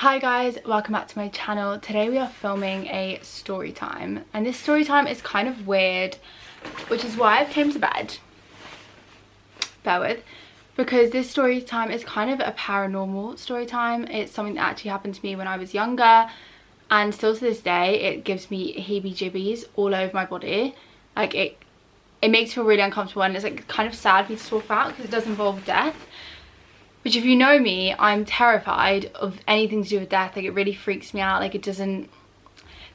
Hi guys, welcome back to my channel. Today we are filming a story time, and this story time is kind of weird, which is why I came to bed. Bear with, because this story time is kind of a paranormal story time. It's something that actually happened to me when I was younger, and still to this day it gives me heebie-jeebies all over my body. Like it makes me feel really uncomfortable, and it's like kind of sad for me to talk about because it does involve death. Which, if you know me, I'm terrified of anything to do with death. Like, it really freaks me out. Like, it doesn't...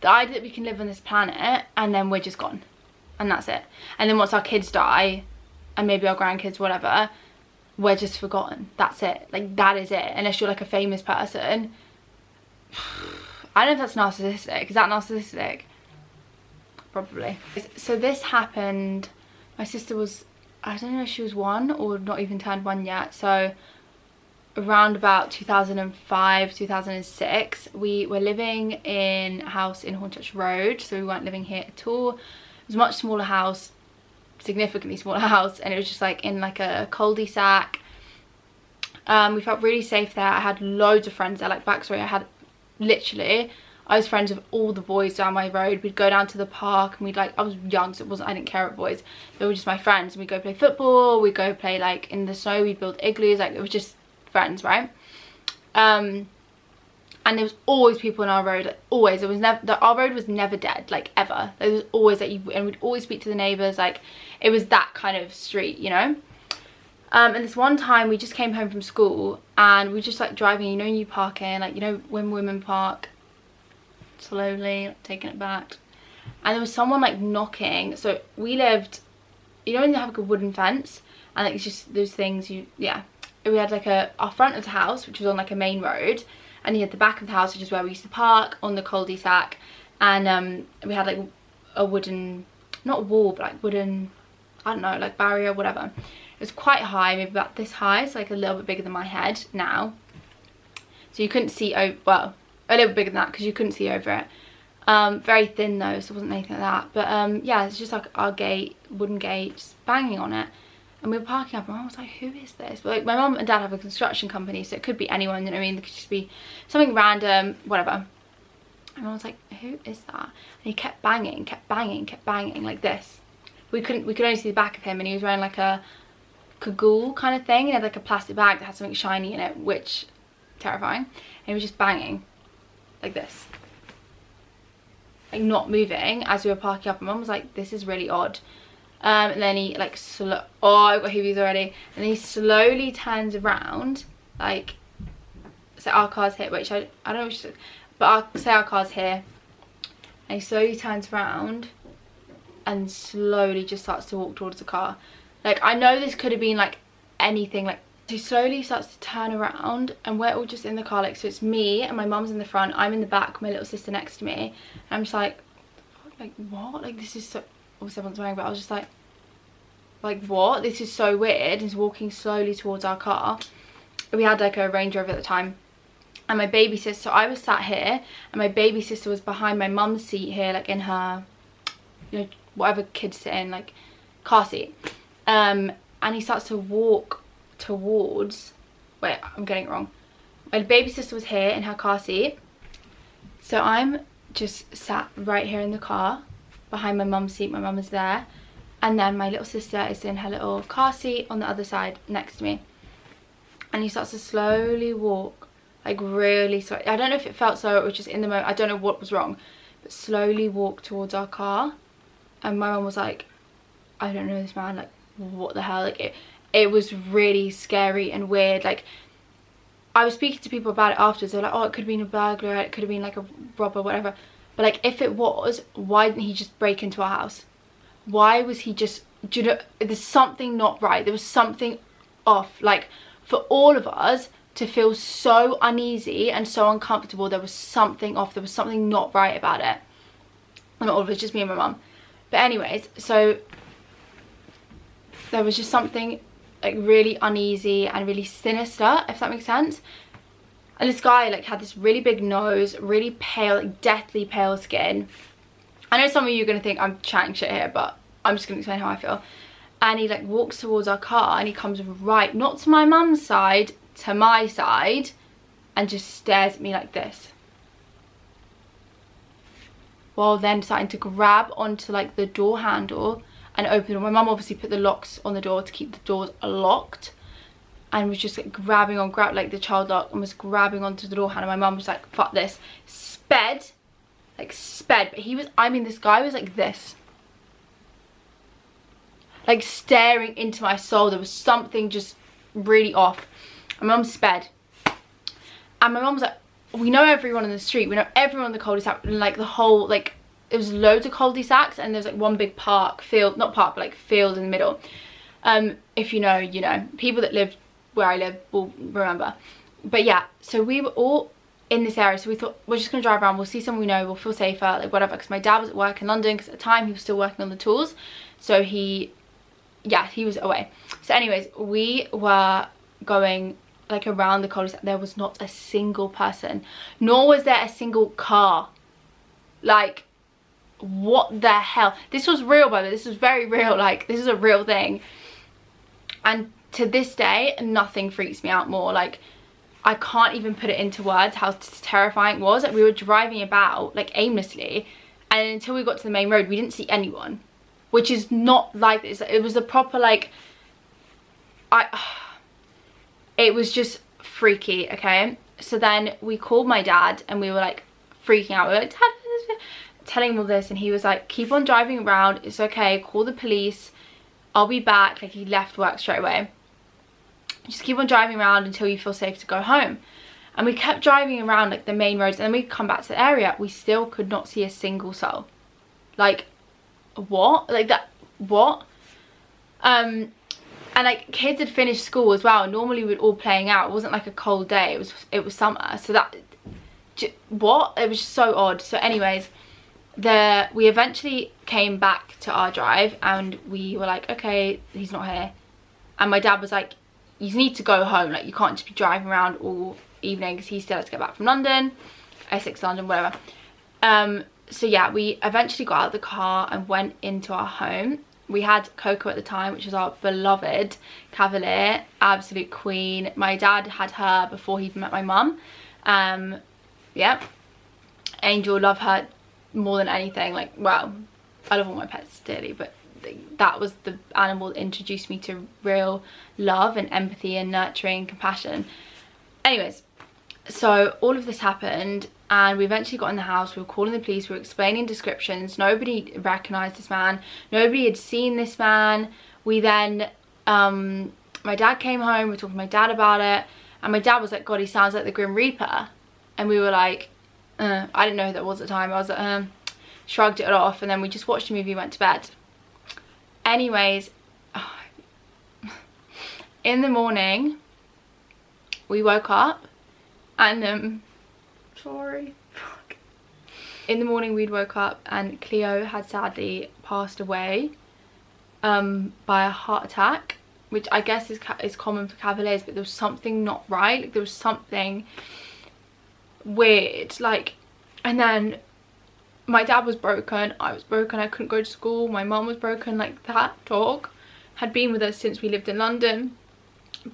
The idea that we can live on this planet and then we're just gone. And that's it. And then once our kids die, and maybe our grandkids, whatever, we're just forgotten. That's it. Like, that is it. Unless you're, like, a famous person. I don't know if that's narcissistic. Is that narcissistic? Probably. So this happened... My sister was... I don't know if she was 1 or not even turned 1 yet. So... around about 2005 2006 we were living in a house in Hornchurch Road, so we weren't living here at all. It was a much smaller house, significantly smaller house, and it was just like in like a cul-de-sac. We felt really safe there. I had loads of friends there. Like, backstory, I was friends with all the boys down my road. We'd go down to the park and we'd like, I was young, so I didn't care about boys. They were just my friends, and we'd go play football, we'd go play like in the snow, we'd build igloos. Like, it was just friends, right? And there was always people in our road, like, always. It was never, our road was never dead, like, ever. There was always like, and we'd always speak to the neighbours. Like, it was that kind of street, you know. And this one time we just came home from school and we were just like driving, you know, when you park in, like, you know, when women park slowly, like, taking it back, and there was someone like knocking. So we lived, you know, when you have like a wooden fence and like it's just those things we had like our front of the house, which was on like a main road, and you had the back of the house, which is where we used to park on the cul-de-sac, and we had like a wooden, not wall, but like wooden, I don't know, like barrier, whatever. It was quite high, maybe about this high, so like a little bit bigger than my head now, so you couldn't see over, well, a little bit bigger than that because you couldn't see over it. Very thin though, so it wasn't anything like that, but yeah, it's just like our gate, wooden gate, just banging on it. And we were parking up, and Mum was like, who is this? But like, my mum and dad have a construction company, so it could be anyone, you know what I mean? It could just be something random, whatever. And Mum was like, who is that? And he kept banging, like this. We could only see the back of him, and he was wearing like a cagoule kind of thing. He had like a plastic bag that had something shiny in it, which, terrifying. And he was just banging, like this. Like, not moving as we were parking up, and Mum was like, this is really odd. And then he like I've got heavies already. And then he slowly turns around, like, so our car's here, which I don't know which, but say our car's here, and he slowly turns around and slowly just starts to walk towards the car. Like, I know this could have been like anything. Like, he slowly starts to turn around, and we're all just in the car, like, so it's me and my mum's in the front, I'm in the back, my little sister next to me, and I'm just like what? Like, this is so, obviously everyone's wearing, but I was just like what? This is so weird. He's walking slowly towards our car. We had like a Range Rover at the time, and my baby sister, so I was sat here and my baby sister was behind my mum's seat here, like in her, you know, whatever kids sit in, like car seat. And he starts to walk towards, wait, I'm getting it wrong. My baby sister was here in her car seat, so I'm just sat right here in the car behind my mum's seat. My mum is there, and then my little sister is in her little car seat on the other side next to me, and he starts to slowly walk, like really slow. I don't know if it felt slow or it was just in the moment, I don't know what was wrong, but slowly walk towards our car. And my mum was like, I don't know this man, like, what the hell? Like, it was really scary and weird. Like, I was speaking to people about it afterwards. They were like, oh, it could have been a burglar, it could have been like a robber, whatever. But like, if it was, why didn't he just break into our house? Why was he just, do you know, there's something not right. There was something off. Like, for all of us to feel so uneasy and so uncomfortable, there was something off. There was something not right about it. And not all of us, just me and my mum. But anyways, so there was just something like really uneasy and really sinister, if that makes sense. And this guy like had this really big nose, really pale, like deathly pale skin. I know some of you are going to think I'm chatting shit here, but I'm just going to explain how I feel. And he like walks towards our car, and he comes right, not to my mum's side, to my side, and just stares at me like this, while then starting to grab onto like the door handle and open it. My mum obviously put the locks on the door to keep the doors locked, and was just like grabbing on like the child lock, and was grabbing onto the door handle. My mum was like, fuck this, sped, but he was, I mean, this guy was like this, like staring into my soul. There was something just really off. And my mum sped, and my mum was like, we know everyone in the street, we know everyone in the cul-de-sac, and like the whole, like, it was loads of cul-de-sacs, and there's like one big park, field, not park, but like field in the middle. If you know, you know. People that live where I live will remember. But yeah, so we were all in this area, so we thought, we're just gonna drive around, we'll see someone we know, we'll feel safer, like whatever, because my dad was at work in London, because at the time he was still working on the tools, so he was away. So anyways, we were going like around the cul-de-sac. There was not a single person, nor was there a single car. Like, what the hell? This was real, by the way. This was very real. Like, this is a real thing. And to this day, nothing freaks me out more. Like, I can't even put it into words how terrifying it was. Like, we were driving about like aimlessly, and until we got to the main road, we didn't see anyone, which is not like this. It was a proper, like, it was just freaky. Okay, so then we called my dad, and we were like freaking out. We were like, Dad, telling him all this, and he was like, keep on driving around, it's okay, call the police, I'll be back. Like, he left work straight away. Just keep on driving around until you feel safe to go home. And we kept driving around like the main roads, and then we come back to the area, we still could not see a single soul. Like, what? Like, that, what? And like, kids had finished school as well. Normally we'd all playing out. It wasn't like a cold day, it was summer, so that, what? It was just so odd. So anyways, we eventually came back to our drive, and we were like, okay, he's not here. And my dad was like, you need to go home, like, you can't just be driving around all evening, because he still had to get back from London, Essex, London, whatever. So yeah, we eventually got out of the car and went into our home. We had Coco at the time, which was our beloved Cavalier, absolute queen. My dad had her before he even met my mum. Yeah, Angel, love her more than anything. Like, well, I love all my pets dearly, but that was the animal that introduced me to real love and empathy and nurturing, compassion. Anyways, so all of this happened, and we eventually got in the house. We were calling the police, we were explaining descriptions. Nobody recognized this man, nobody had seen this man. We then my dad came home, we were talking to my dad about it, and my dad was like, God, he sounds like the Grim Reaper. And we were like, I didn't know who that was at the time. I was like, shrugged it off, and then we just watched a movie, went to bed. Anyways, in the morning we woke up, and sorry, fuck. In the morning we'd woke up, and Cleo had sadly passed away by a heart attack, which I guess is common for Cavaliers, but there was something not right. Like, there was something weird, like. And then my dad was broken, I was broken, I couldn't go to school, my mum was broken. Like, that dog had been with us since we lived in London,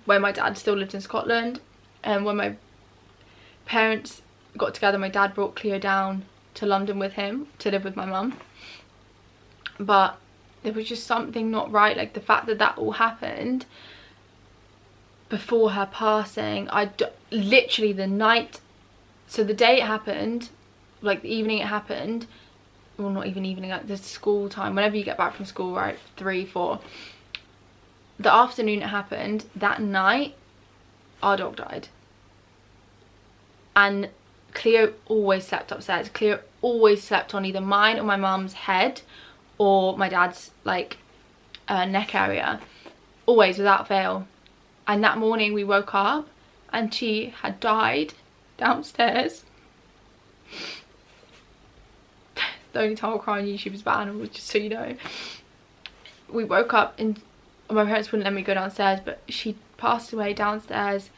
where my dad still lived in Scotland. And when my parents got together, my dad brought Cleo down to London with him to live with my mum. But there was just something not right. Like, the fact that that all happened before her passing, literally the night, so the day it happened, like the evening it happened, well, not even evening, like the school time, whenever you get back from school, right, 3, 4, the afternoon it happened, that night our dog died. And Cleo always slept upstairs. Cleo always slept on either mine or my mum's head, or my dad's like neck area, always, without fail. And that morning we woke up and she had died downstairs. The only time I'll cry on YouTube is about animals, just so you know. We woke up and my parents wouldn't let me go downstairs, but she passed away downstairs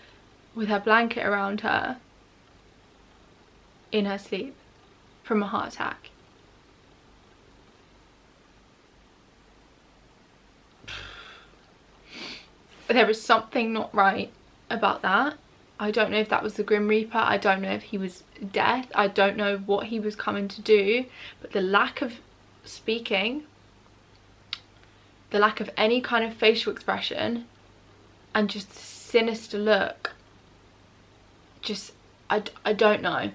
with her blanket around her in her sleep from a heart attack. There was something not right about that. I don't know if that was the Grim Reaper. I don't know if he was death. I don't know what he was coming to do. But the lack of speaking, the lack of any kind of facial expression, and just sinister look, just, I don't know.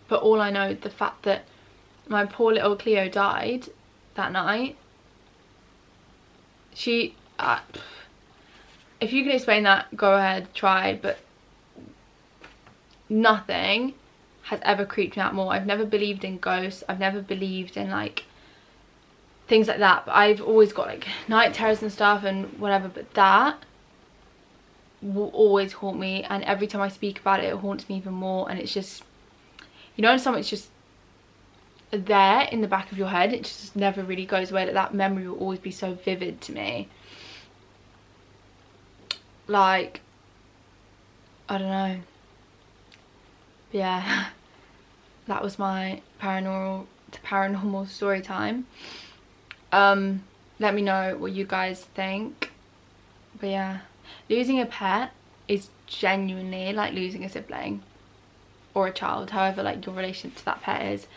But all I know, the fact that my poor little Cleo died that night. She, if you can explain that, go ahead, try. But nothing has ever creeped me out more. I've never believed in ghosts. I've never believed in like things like that. But I've always got like night terrors and stuff and whatever. But that will always haunt me. And every time I speak about it, it haunts me even more. And it's just, you know, when something's just there in the back of your head, it just never really goes away. Like, that memory will always be so vivid to me. Like, I don't know. But yeah, that was my paranormal story time. Let me know what you guys think. But yeah, losing a pet is genuinely like losing a sibling or a child, however like your relationship to that pet is.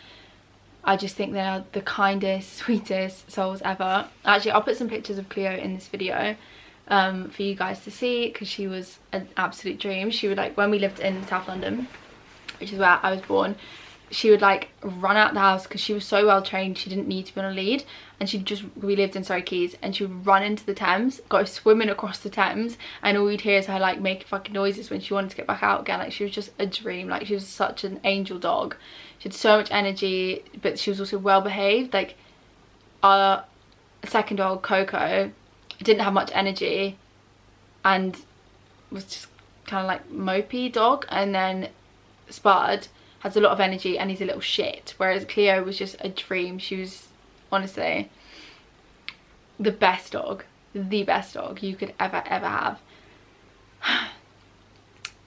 I just think they are the kindest, sweetest souls ever. Actually, I'll put some pictures of Cleo in this video for you guys to see, because she was an absolute dream. She would, like, when we lived in South London, which is where I was born, she would like run out the house because she was so well trained. She didn't need to be on a lead, and we lived in Surrey Quays, and she would run into the Thames, go swimming across the Thames, and all you'd hear is her like making fucking noises when she wanted to get back out again. Like, she was just a dream. Like, she was such an angel dog. She had so much energy, but she was also well behaved. Like, our second dog, Coco, didn't have much energy and was just kind of like mopey dog, and then Spud has a lot of energy and he's a little shit, whereas Cleo was just a dream. She was honestly the best dog you could ever have.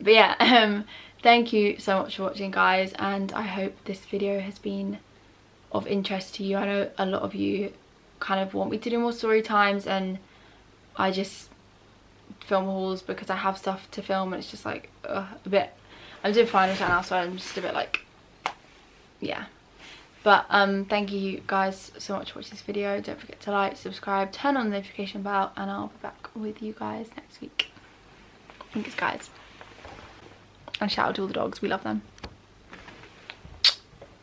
But yeah, thank you so much for watching, guys, and I hope this video has been of interest to you. I know a lot of you kind of want me to do more story times, and I just film hauls because I have stuff to film, and it's just like a bit, I'm doing finals right now, so I'm just a bit like, yeah. But thank you guys so much for watching this video. Don't forget to like, subscribe, turn on the notification bell, and I'll be back with you guys next week. Thanks, guys. And shout out to all the dogs, we love them.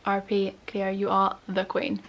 RP Cleo, you are the queen.